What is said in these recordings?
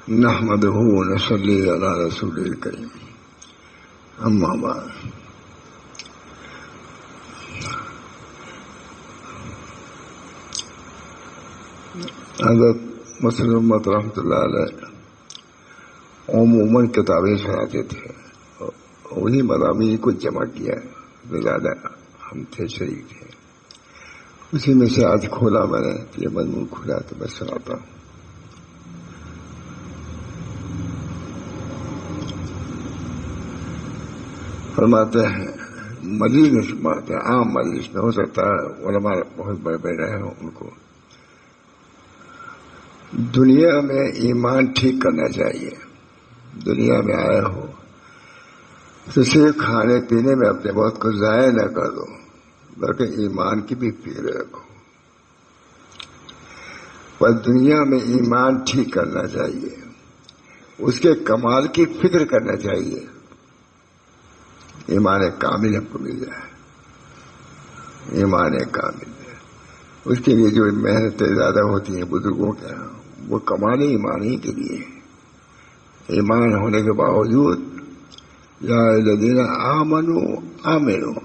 نحمده ونصلي على رسوله الكريم اما بعد حضرت مسلم رحمۃ اللہ علیہ عموماً کتابیں پڑھاتے تھے، انہیں مضامین کو جمع کیا ہے، زیادہ ہم تھے شریک تھے، اسی میں سے آج کھولا میں نے یہ مضمون کھولا تو میں سناتا ہوں۔ فرماتے ہیں مجلس میں فرماتے ہیں، عام مجلس میں ہو سکتا ہے علماء بہت بڑے بڑے رہے ہوں، ان کو دنیا میں ایمان ٹھیک کرنا چاہیے۔ دنیا میں آئے ہو تو صرف کھانے پینے میں اپنے وقت کو ضائع نہ کر دو، بلکہ ایمان کی بھی فکر رکھو۔ پر دنیا میں ایمان ٹھیک کرنا چاہیے، اس کے کمال کی فکر کرنا چاہیے، ایمان کامل ہم کو مل جائے، ایمان کامل ہے۔ اس کے لیے جو محنتیں زیادہ ہوتی ہیں بزرگوں کے یہاں، وہ کمال ایمان ہی کے لیے، ایمان ہونے کے باوجود یا الذین آمنوا آمنوا،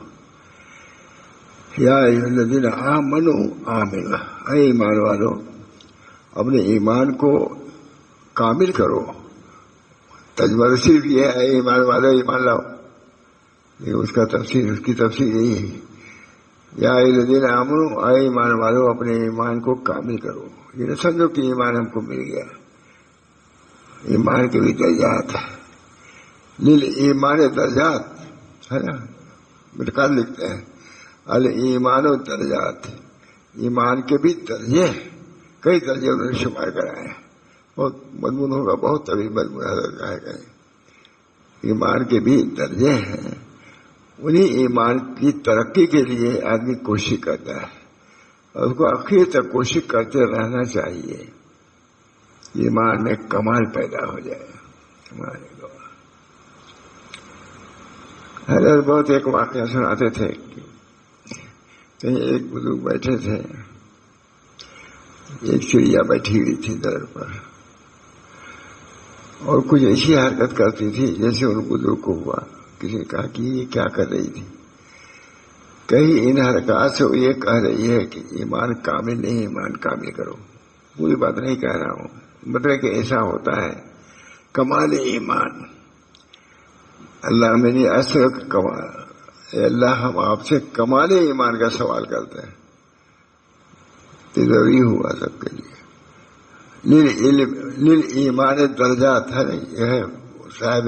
یا الذین آمنوا آمنوا، اے ایمان والو اپنے ایمان کو کامل کرو۔ ترجمہ صرف یہ ہے، اے ایمان والو ایمان لاؤ، یہ اس کا تفسیر، اس کی تفسیر یہی ہے، یا الذین آمنوا، اے ایمان والو اپنے ایمان کو کامل کرو۔ یہ نہ سمجھو کہ ایمان ہم کو مل گیا، ایمان کے بھی درجات ہیں، ایمان درجات ہے نا، مرکات لکھتے ہیں الایمان و درجات، ایمان کے بھی درجے، کئی درجے انہوں نے شمار کرائے ہیں، بہت مضمون ہوگا، بہت طویل مضمون ہے کہ ایمان کے بھی درجے ہیں۔ انہیں ایمان کی ترقی کے لیے آدمی کوشش کرتا ہے اور اس کو آخر تک کوشش کرتے رہنا چاہیے، ایمان میں کمال پیدا ہو جائے۔ حضرت بہت ایک واقعہ سناتے تھے، کہیں ایک بزرگ بیٹھے تھے، ایک چڑیا بیٹھی ہوئی تھی در پر اور کچھ ایسی حرکت کرتی تھی جیسے ان بزرگ کو ہوا، کسی نے کہا کہ یہ کیا کر رہی تھی؟ کہیں ان حرکات سے وہ یہ کہہ رہی ہے کہ ایمان کامل نہیں، ایمان کامل کرو۔ پوری بات نہیں کہہ رہا ہوں، مطلب کہ ایسا ہوتا ہے کمال ایمان۔ اللہ میں نے اصل کمال، اے اللہ ہم آپ سے کمال ایمان کا سوال کرتے ہیں، یہ ضروری ہوا سب کے لیے۔ للایمان درجات ہے، یہ ہے صاحب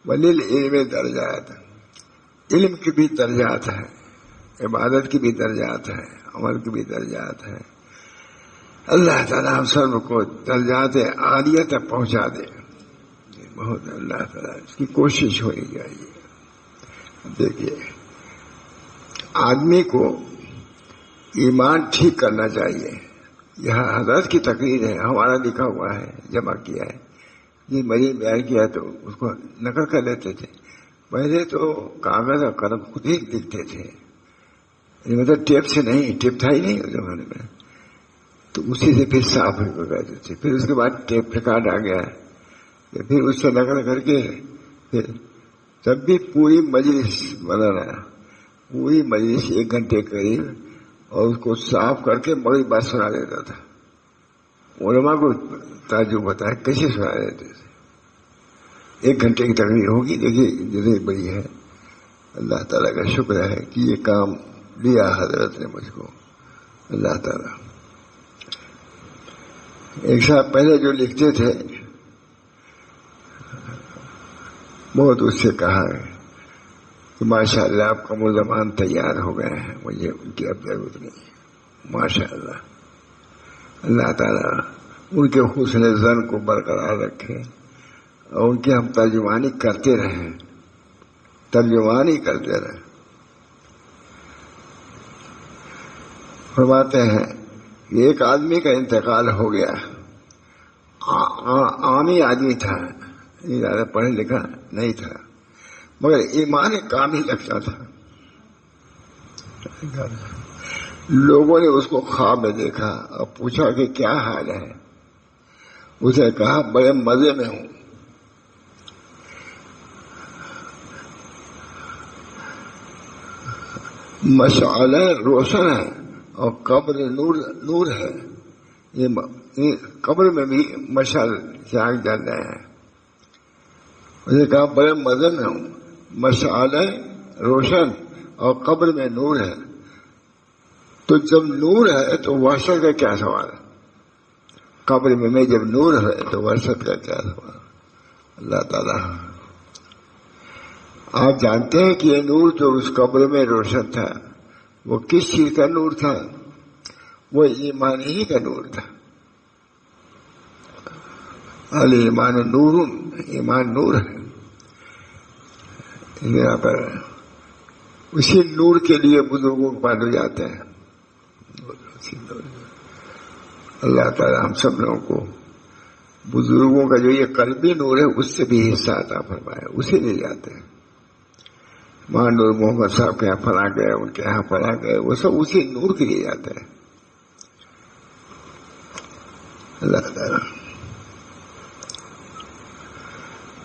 وللعلم درجات، علم کی بھی درجات ہیں، عبادت کی بھی درجات ہیں، عمل کی بھی درجات ہیں۔ اللہ تعالیٰ ہم سب کو درجات عالیہ تک پہنچا دے، بہت اللہ تعالیٰ اس کی کوشش ہونی چاہیے۔ دیکھیے آدمی کو ایمان ٹھیک کرنا چاہیے، یہاں حضرت کی تقریر ہے، ہمارا لکھا ہوا ہے، جمع کیا ہے، یہ مریض بیان کیا تو اس کو نقل کر لیتے تھے۔ پہلے تو کاغذ اور قلم خود ہی لکھتے تھے، مطلب ٹیپ سے نہیں، ٹیپ تھا ہی نہیں اس زمانے میں، تو اسی سے پھر صاف کرتے تھے۔ پھر اس کے بعد ٹیپ ریکارڈ آ گیا، پھر اس سے نقل کر کے پھر تب بھی پوری مجلس بنانا، پوری مجلس 1 گھنٹے قریب، اور اس کو صاف کر کے بڑی بات سنا دیتا تھا۔ علماء کو تعجب ہوتا ہے کیسے سنا دیتے تھے، 1 گھنٹے کی تقریر ہوگی، دیکھیے جتنی بڑی ہے۔ اللہ تعالیٰ کا شکر ہے کہ یہ کام لیا حضرت نے مجھ کو، اللہ تعالیٰ۔ ایک صاحب پہلے جو لکھتے تھے بہت اس سے کہا ہے کہ ماشاء اللہ آپ کا زمان تیار ہو گئے ہیں، مجھے ان کی اب ضرورت نہیں، ماشاء اللہ۔ اللہ تعالیٰ ان کے حسن ظن کو برقرار رکھے اور ان کی ہم ترجمانی کرتے رہیں، ترجمانی کرتے رہیں۔ فرماتے ہیں کہ ایک آدمی کا انتقال ہو گیا، عامی آدمی تھا، زیادہ پڑھا لکھا نہیں تھا، مگر ایمان کامل رکھتا تھا۔ لوگوں نے اس کو خواب میں دیکھا اور پوچھا کہ کیا حال ہے؟ اسے کہا بڑے مزے میں ہوں. مشعلہ روشن ہے اور قبر نور ہے. یہ قبر میں بھی مشعل سے آگ جل رہے ہیں. اسے کہا بڑے مزے میں ہوں. مشعلہ روشن اور قبر میں نور ہے. تو جب نور ہے تو وحشت کا کیا سوال ہے؟ قبر میں جب نور ہے تو وحشت کا کیا سوال؟ اللہ تعالیٰ آپ جانتے ہیں کہ یہ نور جو اس قبر میں روشن تھا وہ کس چیز کا نور تھا؟ وہ ایمان ہی کا نور تھا. الایمان نور، ایمان نور ہے. یہاں پر اسی نور کے لیے بزرگوں کو پانے جاتے ہیں. اللہ تعالیٰ ہم سب لوگوں کو بزرگوں کا جو یہ قلبی نور ہے اس سے بھی حصہ عطا فرمائے. اسی لے جاتے ہیں. وہاں نور محمد صاحب کے یہاں فلاں گئے، ان کے یہاں فلاں گئے، وہ سب اسی نور کے لیے جاتے ہیں. اللہ تعالیٰ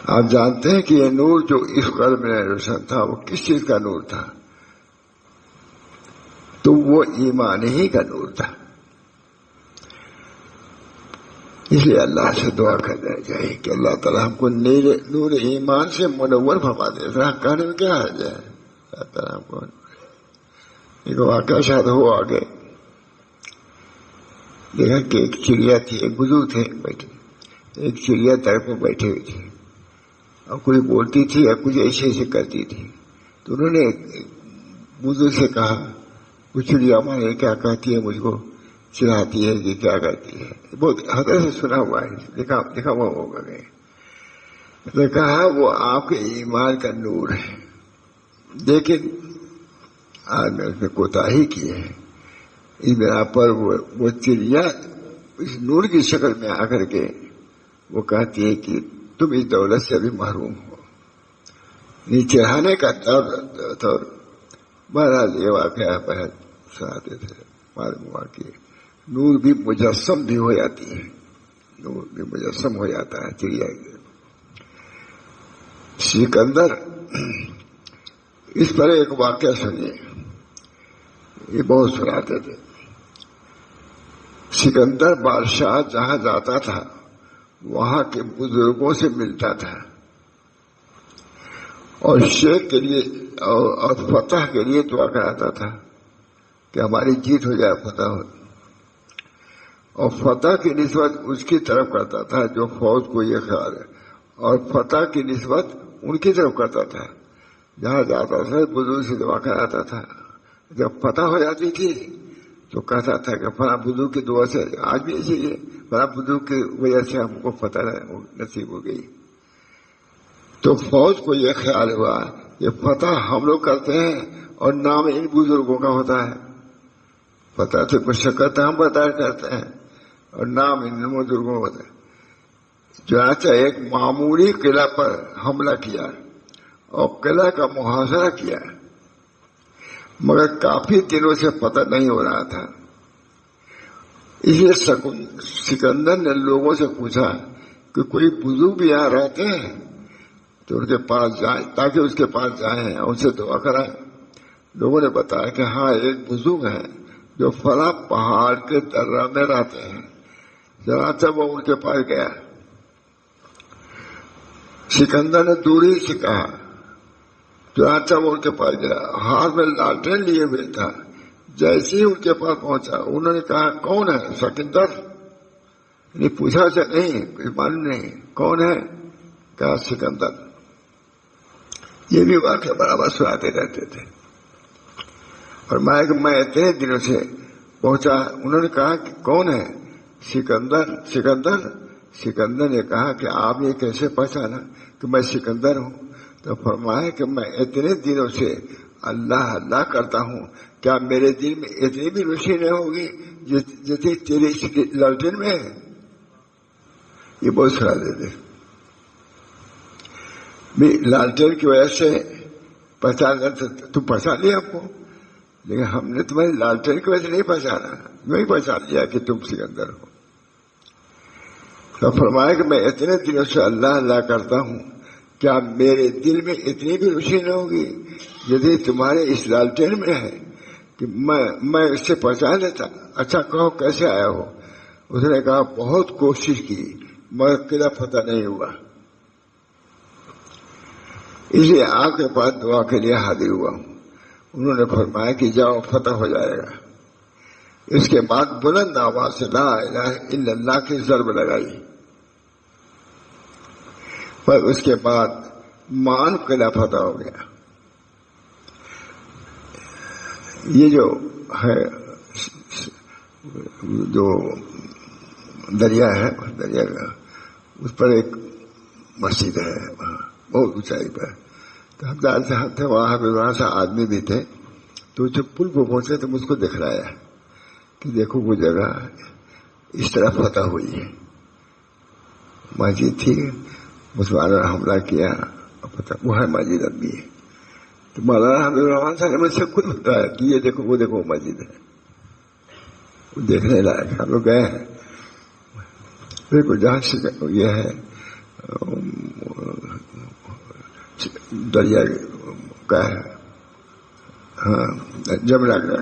آپ جانتے ہیں کہ یہ نور جو اس قلب میں روشن تھا وہ کس چیز کا نور تھا؟ تو وہ ایمان ہی کا نور تھا. اس لیے اللہ سے دعا کرنا چاہیے کہ اللہ تعالیٰ ہم کو نور ایمان سے منور فرما دے. کہنے میں کیا حرج ہے؟ اللہ تعالیٰ ہم کو ایک واقعہ شاید ہو آگے دیکھا کہ ایک چڑیا تھی، ایک بزرگ تھے بیٹھے، ایک چڑیا طرف میں بیٹھے ہوئی تھی اور کوئی بولتی تھی یا کچھ ایسے کرتی تھی. تو انہوں نے بزرگ سے کہا وہ چڑیا ہمارے کیا کہتی ہے، مجھ کو چڑھاتی ہے کہ کیا کرتی ہے. بہت حضرت سے سنا ہوا ہے، دیکھا ہوا ہوگا. نے کہا وہ آپ کے ایمان کا نور ہے، لیکن آج میں اس میں کوتاہی کی ہے. اس بنا پر وہ چڑیا اس نور کی شکل میں آ کر کے وہ کہتی ہے کہ تم اس دولت سے بھی محروم ہو. چڑھانے کا طور بہرحال یہ واقعہ بہت سناتے تھے. معلوم ہوا کہ نور بھی مجسم بھی ہو جاتی ہے، نور بھی مجسم ہو جاتا ہے چڑیا. سکندر اس پر ایک واقعہ سنیے، یہ بہت سناتے تھے. سکندر بادشاہ جہاں جاتا تھا وہاں کے بزرگوں سے ملتا تھا اور شیخ کے لیے اور فتح کے لیے دعا کراتا تھا کہ ہماری جیت ہو جائے، فتح ہو. اور فتح کی نسبت اس کی طرف کرتا تھا جو فوج کو یہ خیال ہے، اور فتح کی نسبت ان کی طرف کرتا تھا. جہاں جاتا تھا بزرگ سے دعا کراتا تھا. جب فتح ہو جاتی تھی تو کہتا تھا کہ فلاں بزرگ کی دعا سے، آج بھی اسی لیے فلاں بزرگ کی وجہ سے ہم کو فتح نصیب ہو گئی. تو فوج کو یہ خیال ہوا کہ فتح ہم لوگ کرتے ہیں اور نام ان بزرگوں کا ہوتا ہے. فتح سے مشقت ہم برداشت کرتے ہیں اور نام ان بزرگوں کا ہوتا ہے. چنانچہ ایک معمولی قلعہ پر حملہ کیا اور قلعہ کا محاصرہ کیا، مگر کافی دنوں سے پتہ نہیں ہو رہا تھا. اس لیے سکندر نے لوگوں سے پوچھا کہ کوئی بزرگ بھی یہاں رہتے ہیں تو ان کے پاس جائیں، تاکہ اس کے پاس جائیں اور ان سے دعا کرائیں. لوگوں نے بتایا کہ ہاں ایک بزرگ ہے جو فلاں پہاڑ کے درہ میں رہتے ہیں. چنانچہ وہ ان کے پاس گیا. سکندر نے دوری سے کہا. چنانچہ وہ ان کے پاس گیا، ہاتھ میں لالٹین لیے ہوئے تھا. جیسے ہی ان کے پاس پہنچا انہوں نے کہا کون ہے؟ سکندر. نہیں پوچھا اسے، نہیں کوئی معلوم نہیں کون ہے. کہا سکندر. یہ بھی واقعہ برابر سناتے رہتے تھے. اور میں اتنے دنوں سے پہنچا. انہوں نے کہا کہ کون ہے؟ سکندر. سکندر نے کہا کہ آپ یہ کیسے پہچانا کہ میں سکندر ہوں؟ تو فرمایا کہ میں اتنے دنوں سے اللہ اللہ کرتا ہوں، کیا میرے دل میں اتنی بھی روشنی نہیں ہوگی جتنی تیری لالٹین میں ہے؟ یہ بہت سنا دیتے. لالٹین کی وجہ سے پہچان، تم پہچان لیا ہم کو، لیکن ہم نے تمہیں لالٹین کی وجہ سے نہیں پہچانا. میں ہی پہچان لیا کہ تم سکندر ہو. تو فرمایا کہ میں اتنے دنوں سے اللہ اللہ کرتا ہوں، کیا میرے دل میں اتنی بھی روشنی نہ ہوگی یدی تمہارے اس لالٹین میں ہے کہ میں اس سے پہچان لیتا؟ اچھا کہو کیسے آیا ہو؟ اس نے کہا بہت کوشش کی مگر قلعہ فتح نہیں ہوا، اس لیے آپ کے پاس دعا کے لیے حاضر ہوا ہوں۔ انہوں نے فرمایا کہ جاؤ فتح ہو جائے گا۔ اس کے بعد بلند آواز سے لا الہ الا اللہ کی ضرب لگائی، پر اس کے بعد مان قلعہ فتح ہو گیا۔ یہ جو ہے جو دریا ہے، دریا کا اس پر ایک مسجد ہے، وہاں بہت اونچائی پر۔ تو ہم تھے وہاں سے آدمی بھی تھے، تو جب پل کو پہنچے تو مجھ کو دکھلایا کہ دیکھو وہ جگہ اس طرح فتح ہوئی ہے، مسجد تھی، مسلمانوں نے حملہ کیا، وہ ہے مسجد اب بھی ہے۔ تو مولانا حمید الرحمان صاحب نے مجھ سے خود بتایا کہ یہ دیکھو وہ دیکھو مسجد ہے، وہ دیکھنے لائق۔ ہم لوگ گئے ہیں، دیکھو جہاں سے یہ ہے دریا کا ہے، ہاں جمنا کا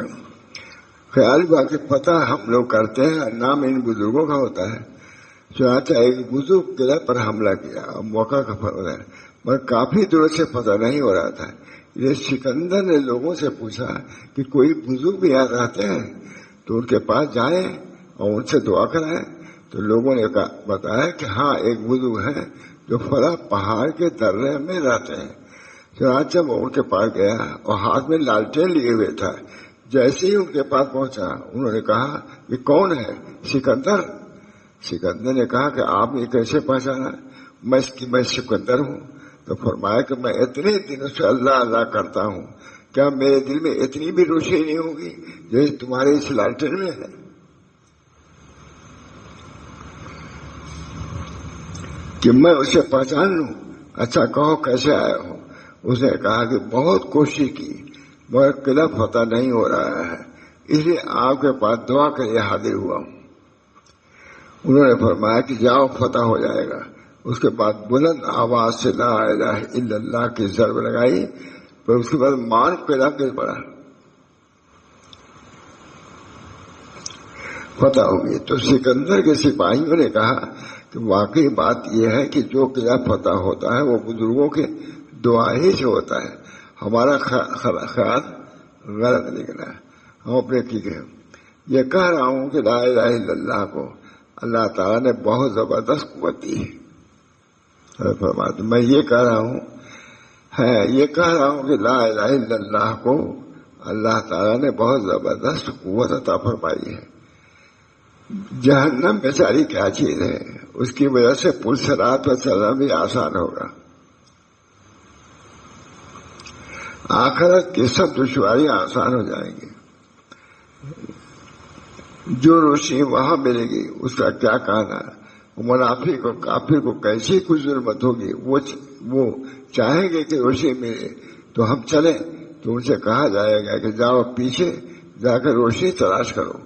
خیال ہوا کہ پتہ ہم لوگ کرتے ہیں، نام ان بزرگوں کا ہوتا ہے۔ چنانچہ ایک بزرگ قلعہ پر حملہ کیا، موقع کا فرق ہے، مگر کافی دور سے پتہ نہیں ہو رہا تھا۔ یہ سکندر نے لوگوں سے پوچھا کہ کوئی بزرگ بھی یہاں رہتے ہیں تو ان کے پاس جائیں اور ان سے دعا کرائیں۔ تو لوگوں نے بتایا کہ ہاں ایک بزرگ ہیں جو فلاں پہاڑ کے درے میں رہتے ہیں۔ چنانچہ وہ ان کے پاس گیا اور ہاتھ میں لالٹین لیے ہوئے تھا۔ جیسے ہی ان کے پاس پہنچا انہوں نے کہا یہ کون ہے؟ سکندر۔ سکندر نے کہا کہ آپ نے کیسے پہچانا؟ میں سکندر ہوں۔ تو فرمایا کہ میں اتنے دنوں سے اللہ اللہ کرتا ہوں، کیا میرے دل میں اتنی بھی روشنی نہیں ہوگی جیسے تمہارے اس لالٹین میں ہے؟ کہ میں اسے پہچان لوں؟ اچھا کہو کیسے آئے ہو؟ اس نے کہا کہ بہت کوشش کی مگر قلعہ فتح نہیں ہو رہا ہے، اس لیے آپ کے پاس دعا کے لیے حاضر ہوا ہوں۔ انہوں نے فرمایا کہ جاؤ فتح ہو جائے گا۔ اس کے بعد بلند آواز سے لا الہ الا اللہ کی ضرب لگائی، پھر اس کے بعد مان قلعہ گر پڑا، فتح ہو گئی۔ تو سکندر کے سپاہیوں نے کہا کہ واقعی بات یہ ہے کہ جو قلعہ فتح ہوتا ہے وہ بزرگوں کے دعا ہی سے ہوتا ہے، ہمارا خیال غلط نکلا ہے، ہم اپنے ٹھیک ہے۔ یہ کہہ رہا ہوں کہ لا الہ الا اللہ کو اللہ تعالیٰ نے بہت زبردست قوت دی ہے۔ میں یہ کہہ رہا ہوں کہ لا الہ الا اللہ کو اللہ تعالیٰ نے بہت زبردست قوت عطا فرمائی ہے۔ جہنم بیچاری کیا چیز ہے، اس کی وجہ سے پل صراط پر چلنا بھی آسان ہوگا، آخرت کی سب دشواریاں آسان ہو جائیں گی۔ جو روشنی وہاں ملے گی اس کا کیا کہنا، منافق اور کافر کو کیسی کچھ ظلمت ہوگی، وہ چاہیں گے کہ روشنی ملے تو ہم چلیں، تو ان سے کہا جائے گا کہ جاؤ پیچھے جا کر روشنی تلاش کرو،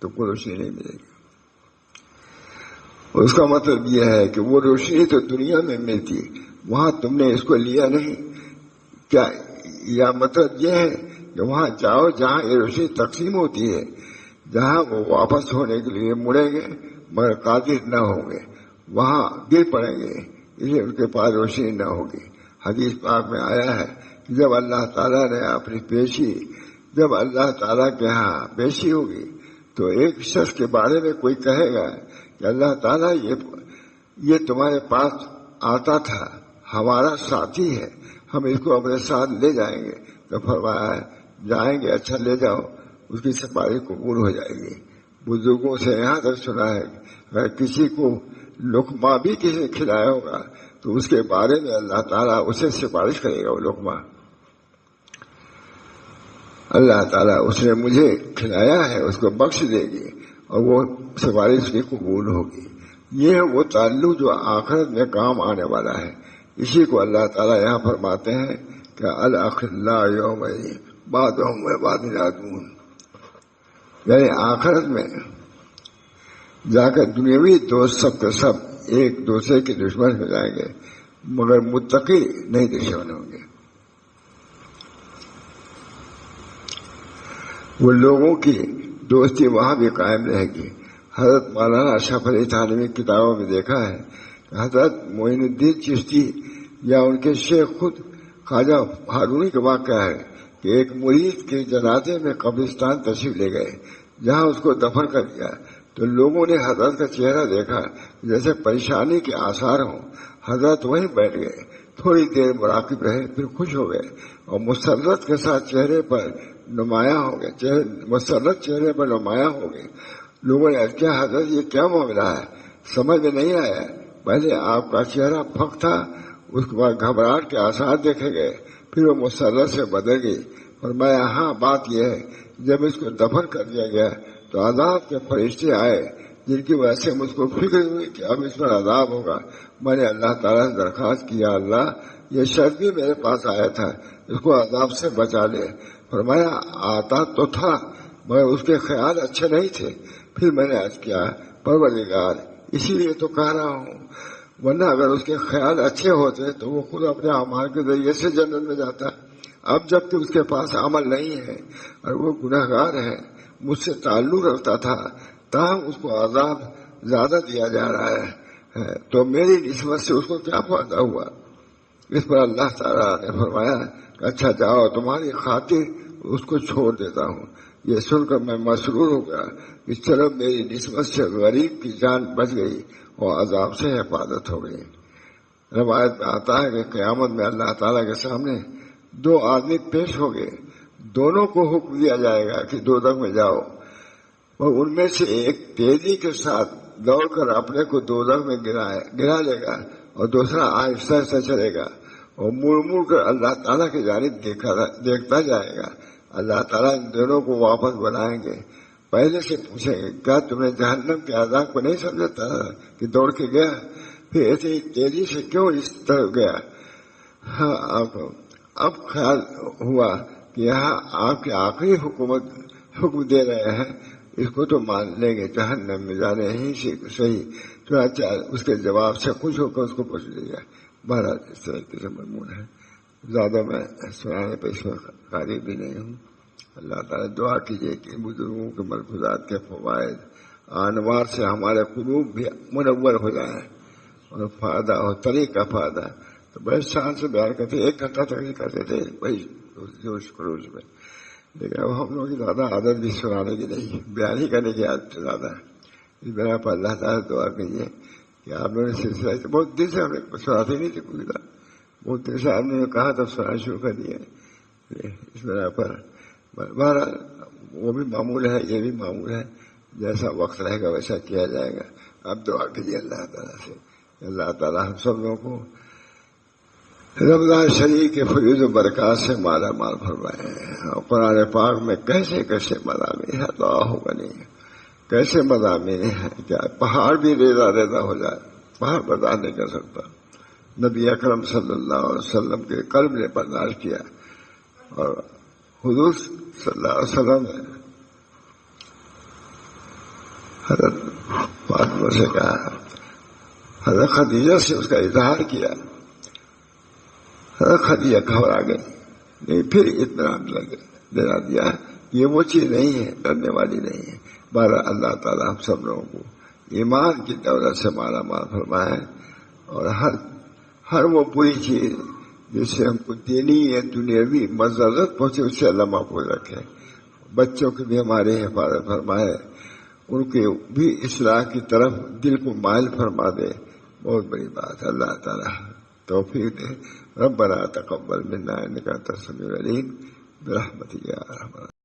تو کوئی روشنی نہیں ملے گی۔ اس کا مطلب یہ ہے کہ وہ روشنی تو دنیا میں ملتی، وہاں تم نے اس کو لیا نہیں کیا؟ یا مطلب یہ ہے کہ وہاں جاؤ جہاں یہ روشنی تقسیم ہوتی ہے، جہاں وہ واپس ہونے کے لیے مڑیں گے مگر قادر نہ ہوں گے، وہاں گر پڑیں گے، اس لیے ان کے پاس روشنی نہ ہوگی۔ حدیث پاک میں آیا ہے کہ جب اللہ تعالیٰ نے اپنی جب اللہ تعالیٰ کے ہاں پیشی ہوگی تو ایک شخص کے بارے میں کوئی کہے گا کہ اللہ تعالیٰ یہ تمہارے پاس آتا تھا، ہمارا ساتھی ہے، ہم اس کو اپنے ساتھ لے جائیں گے۔ تو فرمایا جائیں گے، اچھا لے جاؤ، اس کی سفارش قبول ہو جائے گی۔ بزرگوں سے یہاں تک سنا ہے اگر کسی کو لقمہ بھی کسی نے کھلایا ہوگا تو اس کے بارے میں اللہ تعالیٰ اسے سفارش کرے گا، وہ لقمہ اللہ تعالیٰ اس نے مجھے کھلایا ہے اس کو بخش دے گی اور وہ سفارش کی قبول ہوگی۔ یہ ہے وہ تعلق جو آخرت میں کام آنے والا ہے۔ اسی کو اللہ تعالیٰ یہاں فرماتے ہیں کہ الاخلاء یومئذ بعضهم لبعض عدو، یعنی آخرت میں جا کر دنیاوی دوست سب کے سب ایک دوسرے کے دشمن ہو جائیں گے مگر متقی نہیں دشمن ہوں گے۔ وہ لوگوں کی دوستی وہاں بھی قائم رہے گی۔ حضرت مولانا اشرف علی تھانوی کتابوں میں دیکھا ہے کہ حضرت معین الدین چشتی یا ان کے شیخ خود خواجہ ہارونی کا واقعہ ہے کہ ایک مرید کے جنازے میں قبرستان تشریف لے گئے، جہاں اس کو دفن کر دیا تو لوگوں نے حضرت کا چہرہ دیکھا جیسے پریشانی کے آثار ہوں۔ حضرت وہیں بیٹھ گئے، تھوڑی دیر مراقب رہے، پھر خوش ہو گئے اور مسرت کے ساتھ چہرے پر نمایاں ہو گئے، مسرت چہرے پر نمایاں ہو گئے۔ لوگوں نے عرض کیا حضرت یہ کیا معاملہ ہے؟ سمجھ میں نہیں آیا۔ پہلے آپ کا چہرہ پھک تھا، اس کے بعد گھبراہٹ کے آثار دیکھے گئے، پھر وہ مسرت سے بدل گئی۔ فرمایا ہاں بات یہ ہے جب اس کو دفن کر دیا گیا تو عذاب کے فرشتے آئے جن کی وجہ سے مجھ کو فکر ہوئی کہ اب اس پر عذاب ہوگا۔ میں نے اللہ تعالیٰ سے درخواست کیا اللہ یہ شخص بھی میرے پاس آیا تھا، اس کو عذاب سے بچا لے۔ فرمایا آتا تو تھا مگر اس کے خیال اچھے نہیں تھے۔ پھر میں نے عرض کیا پروردگار اسی لیے تو کہہ رہا ہوں، ورنہ اگر اس کے خیال اچھے ہوتے تو وہ خود اپنے اعمال کے ذریعے سے جنت میں جاتا۔ اب جب کہ اس کے پاس عمل نہیں ہے اور وہ گنہگار ہے، مجھ سے تعلق رکھتا تھا، تاہم اس کو عذاب زیادہ دیا جا رہا ہے تو میری نسبت سے اس کو کیا فائدہ ہوا؟ اس پر اللہ تعالیٰ نے فرمایا کہ اچھا جاؤ تمہاری خاطر اس کو چھوڑ دیتا ہوں۔ یہ سن کر میں مسرور ہو گیا کہ چلو میری نسبت سے غریب کی جان بچ گئی اور عذاب سے حفاظت ہو گئی۔ روایت میں آتا ہے کہ قیامت میں اللہ تعالیٰ کے سامنے دو آدمی پیش ہو گئے، دونوں کو حکم دیا جائے گا کہ دوزخ میں جاؤ، اور ان میں سے ایک تیزی کے ساتھ دوڑ کر اپنے کو دوزخ میں گرا لے گا اور دوسرا آہستہ سے چلے گا اور مڑ مڑ کر اللہ تعالیٰ کی جانب دیکھتا جائے گا۔ اللہ تعالیٰ ان دونوں کو واپس بلائیں گے، پہلے سے پوچھیں گے کیا تم نے جہنم کے عذاب کو نہیں سمجھا تھا کہ دوڑ کے گیا؟ پھر ایسے ہی تیزی سے کیوں اس طرف گیا؟ اب خیال ہوا کہ یہاں آپ کے آخری حکم دے رہے ہیں، اس کو تو مان لیں گے، جہنم میں جانے ہی صحیح۔ چنانچہ اس کے جواب سے خوش ہو کر اس کو پوچھ لیا۔ بہرحال اس طریقے سے مضمون ہے، زیادہ میں سنانے پہ اس وقت قادر بھی نہیں ہوں۔ اللہ تعالیٰ دعا کیجیے کہ بزرگوں کے ملفوظات کے فوائد انوار سے ہمارے قلوب بھی منور ہو جائیں اور فائدہ ہو، طریقہ فائدہ۔ تو بڑے شان سے بیان کرتے، 1 گھنٹہ تک نہیں کرتے تھے بھائی جوش خروش میں، لیکن اب ہم لوگوں کی زیادہ عادت بھی سنانے کی نہیں، بیان ہی کرنے کی عادت زیادہ ہے۔ اس بنا پر اللہ تعالیٰ دعا کیجیے کہ آپ لوگوں نے سلسلہ بہت دن سے ہم نے سناتے نہیں تھے، کوئی بہت دن سے آپ نے کہا تب سنانا شروع کر دیا۔ اس بنا پر بہرحال وہ بھی معمول ہے، یہ بھی معمول ہے، جیسا وقت رہے گا ویسا کیا جائے گا۔ اب دعا کیجیے اللہ تعالیٰ سے، اللہ تعالیٰ ہم سب لوگوں کو رمضان شریف کے فیض و برکات سے مالا مال فرمائے۔ اور قرآن پاک میں کیسے کیسے مضامین ہے، اللہ غنی، کیسے مضامین ہیں کیا پہاڑ بھی ریزہ ریزہ ہو جائے، پہاڑ برداشت نہیں کر سکتا۔ نبی اکرم صلی اللہ علیہ وسلم کے قلب نے برداشت کیا، اور حضور صلی اللہ علیہ وسلم نے حضرت فاطمہ سے کہا، حضرت خدیجہ سے اس کا اظہار کیا، حضرت خدیجہ گھبرا گئی، نہیں پھر اطمینان دینا دیا، یہ وہ چیز نہیں ہے، ڈرنے والی نہیں ہے۔ بہرحال اللہ تعالیٰ ہم سب لوگوں کو ایمان کی دولت سے مالا مال فرمائے، اور ہر وہ بری چیز جس سے ہم کو دینی یا دنیاوی مضرت پہنچے اس سے اللہ محفوظ رکھے۔ بچوں کی بھی ہماری حفاظت فرمائے، ان کے بھی اصلاح کی طرف دل کو مائل فرما دے، بہت بڑی بات ہے۔ اللہ تعالیٰ توفیق دے۔ ربنا تقبل منا انک انت السمیع العلیم برحمتک یا ارحم الراحمین۔